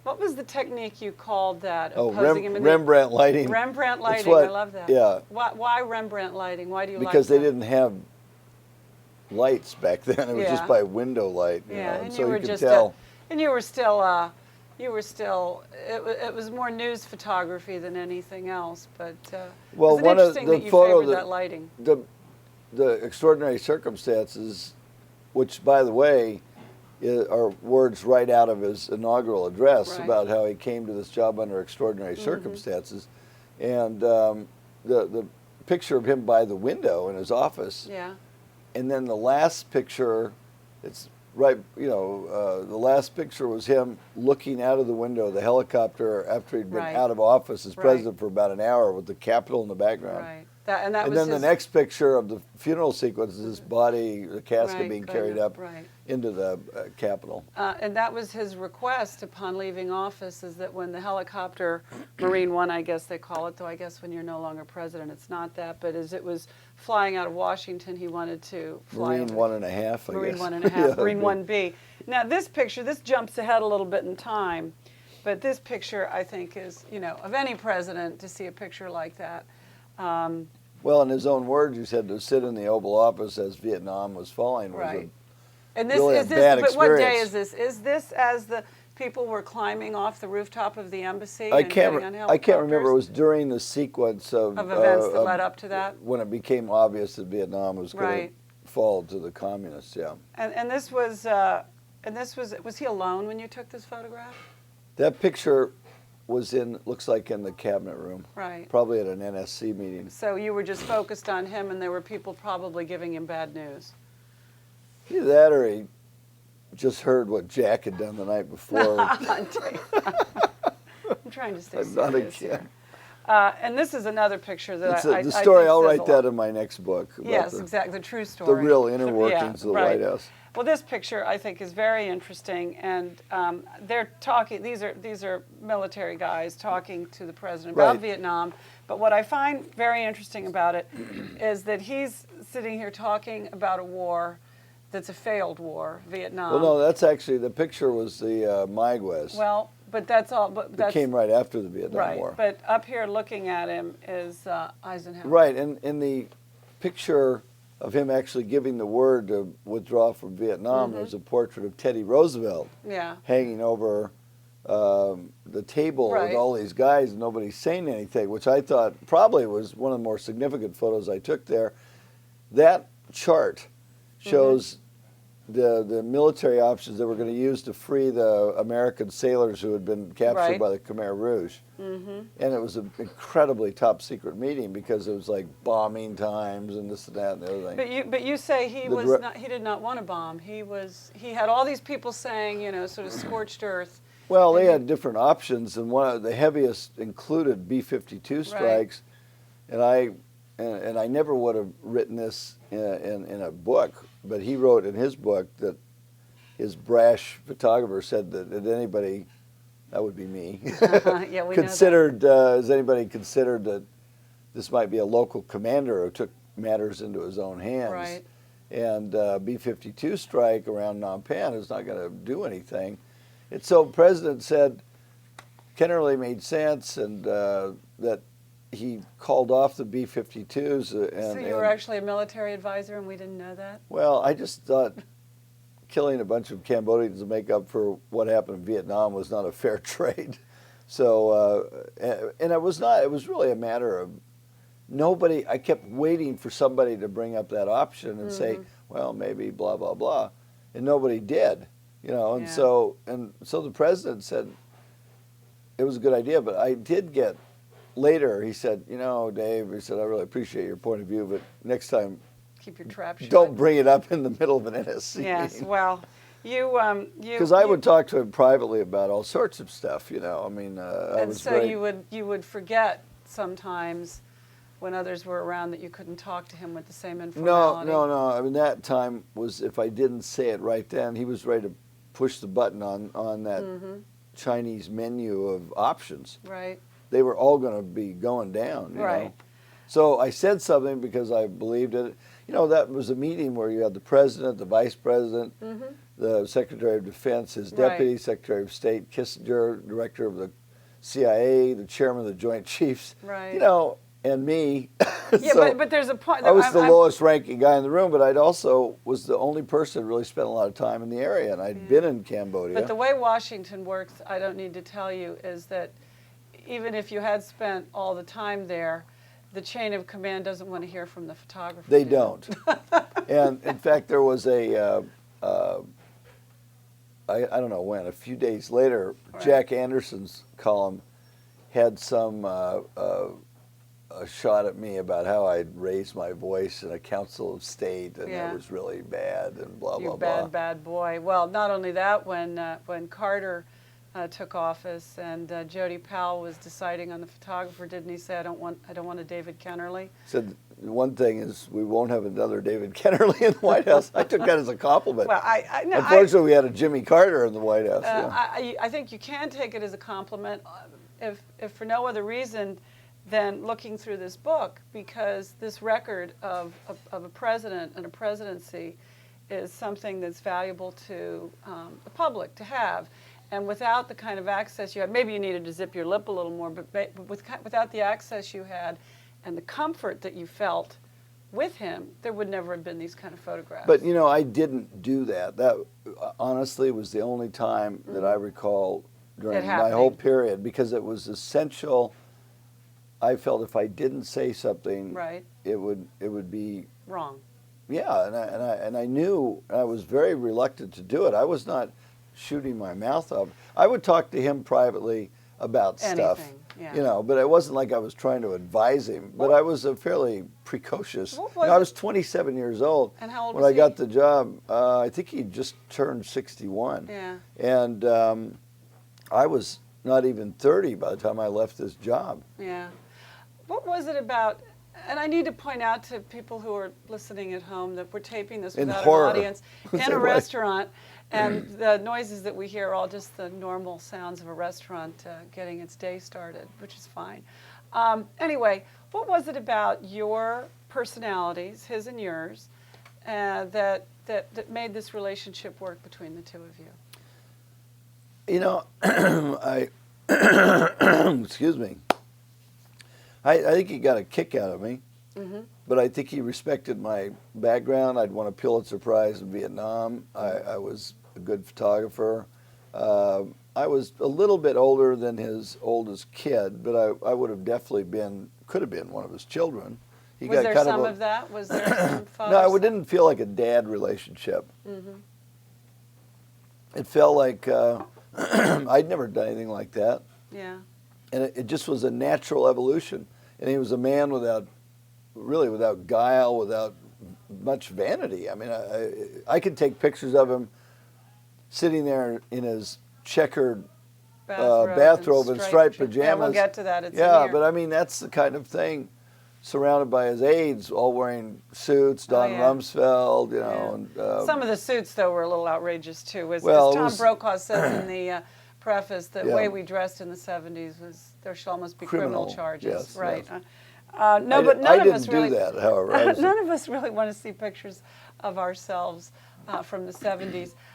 What was the technique you called that? Oh, posing him in Rembrandt lighting. Rembrandt lighting, What, I love that. Yeah. Why Rembrandt lighting? Why do you because like they didn't have lights back then. It was just by window light. You know, and so you were you could just tell. and you were still, it was more news photography than anything else, but Well, it's one of interesting the that you photo favored that lighting. The extraordinary circumstances, which, by the way, are words right out of his inaugural address about how he came to this job under extraordinary circumstances, and the picture of him by the window in his office, and then the last picture, it's right, the last picture was him looking out of the window of the helicopter after he'd been out of office as president for about an hour with the Capitol in the background. Right. And then the next picture of the funeral sequence is his body, the casket being carried up into the Capitol. And that was his request upon leaving office, is that when the helicopter, Marine One, I guess they call it, though I guess when you're no longer president, it's not that, but as it was flying out of Washington, he wanted to fly Marine 1.5, I guess. Marine 1.5, Marine 1B. Now this picture, this jumps ahead a little bit in time, but this picture I think is, of any president, to see a picture like that. Well, in his own words, he said to sit in the Oval Office as Vietnam was falling was and really a bad experience. But what day is this? Is this as the people were climbing off the rooftop of the embassy I can't remember. It was during the sequence of events that led up to that, when it became obvious that Vietnam was going to fall to the communists. Yeah. And this was he alone when you took this photograph? That picture was looks like in the cabinet room. Right. Probably at an NSC meeting. So you were just focused on him, and there were people probably giving him bad news. Either that, or he just heard what Jack had done the night before. I'm trying to stay serious here. And this is another picture that the story. I'll write that in my next book. Yes, exactly, the true story. The real inner workings of the White House. Well, this picture I think is very interesting, and they're talking. These are military guys talking to the president about Vietnam. But what I find very interesting about it is that he's sitting here talking about a war that's a failed war, Vietnam. Well, no, that's actually the picture was the Maguez. Well, but that's all. But that came right after the Vietnam War. But up here looking at him is Eisenhower. Right, and in the picture of him actually giving the word to withdraw from Vietnam, there's a portrait of Teddy Roosevelt hanging over the table with all these guys, and nobody's saying anything, which I thought probably was one of the more significant photos I took there. That chart shows the military options that were going to use to free the American sailors who had been captured by the Khmer Rouge. And it was an incredibly top secret meeting because it was like bombing times and this and that and the other thing. But you say he did not want to bomb. He had all these people saying, sort of scorched earth. Well, they had different options, and one of the heaviest included B-52 strikes, and I never would have written this in a book, but he wrote in his book that his brash photographer said that anybody, that would be me, considered, has anybody considered that this might be a local commander who took matters into his own hands? Right. And B-52 strike around Phnom Penh is not going to do anything. And so the president said Kennerly made sense, and that he called off the B-52s. So you were actually a military advisor and we didn't know that? Well, I just thought killing a bunch of Cambodians to make up for what happened in Vietnam was not a fair trade. So, and it was not, it was really a matter of nobody, I kept waiting for somebody to bring up that option and say, well, maybe blah, blah, blah. And nobody did, and so the president said it was a good idea, but I did get, later he said, Dave, he said, I really appreciate your point of view, but next time, keep your trap shut. Don't bring it up in the middle of an NSC meeting. Well, because I would talk to him privately about all sorts of stuff, you would forget sometimes when others were around that you couldn't talk to him with the same informality. No. I mean, that time was, if I didn't say it right then, he was ready to push the button on that Chinese menu of options. Right. They were all going to be going down, you know. So I said something because I believed it. That was a meeting where you had the president, the vice president, the Secretary of Defense, his Right. deputy, Secretary of State, Kissinger, director of the CIA, the chairman of the Joint Chiefs, Right. you know, and me. Yeah, So but there's a point. I was the lowest ranking guy in the room, but I'd also was the only person that really spent a lot of time in the area, and I'd been in Cambodia. But the way Washington works, I don't need to tell you, is that even if you had spent all the time there, the chain of command doesn't want to hear from the photographer. They don't. And in fact, there was a, I don't know when, a few days later, Right. Jack Anderson's column had some a shot at me about how I'd raised my voice in a council of state, and Yeah. it was really bad, and blah, You blah, bad, blah. bad boy. Well, not only that, when Carter took office and Jody Powell was deciding on the photographer, didn't he say, I don't want a David Kennerly? Said one thing is we won't have another David Kennerly in the White House. I took that as a compliment. Well, no, Unfortunately, we had a Jimmy Carter in the White House. I think you can take it as a compliment, if for no other reason than looking through this book, because this record of a president and a presidency is something that's valuable to the public to have. And without the kind of access you had, maybe you needed to zip your lip a little more, but without the access you had and the comfort that you felt with him, there would never have been these kind of photographs. But, you know, I didn't do that. That, honestly, was the only time that I recall during my whole period, because it was essential. I felt if I didn't say something, right, it would be wrong. Yeah, and I knew, and I was very reluctant to do it. I was not shooting my mouth off. I would talk to him privately about stuff, yeah. you know, but it wasn't like I was trying to advise him. But I was a fairly precocious. I was 27 years old and how old when was I got the job. I think he just turned 61. Yeah. And I was not even 30 by the time I left this job. Yeah. What was it about? And I need to point out to people who are listening at home that we're taping this without an audience in a restaurant, and the noises that we hear are all just the normal sounds of a restaurant getting its day started, which is fine. Anyway, what was it about your personalities, his and yours, that made this relationship work between the two of you? You know, excuse me. I think he got a kick out of me, but I think he respected my background. I'd won a Pulitzer Prize in Vietnam. I was a good photographer. I was a little bit older than his oldest kid, but I would have definitely could have been one of his children. Was there some of that? Was there some father? No, it didn't feel like a dad relationship. It felt like I'd never done anything like that. Yeah. And it just was a natural evolution. And he was a man without guile, without much vanity. I mean, I could take pictures of him sitting there in his checkered bathrobe and striped pajamas. Yeah, we'll get to that. It's but I mean, that's the kind of thing, surrounded by his aides, all wearing suits, Don Rumsfeld, you know. And, some of the suits, though, were a little outrageous, too. As Tom Brokaw says in the preface, the way we dressed in the 70s was there shall almost be criminal charges. Yes, right. Yes. But none of us really do that, however. none of us really want to see pictures of ourselves from the 70s.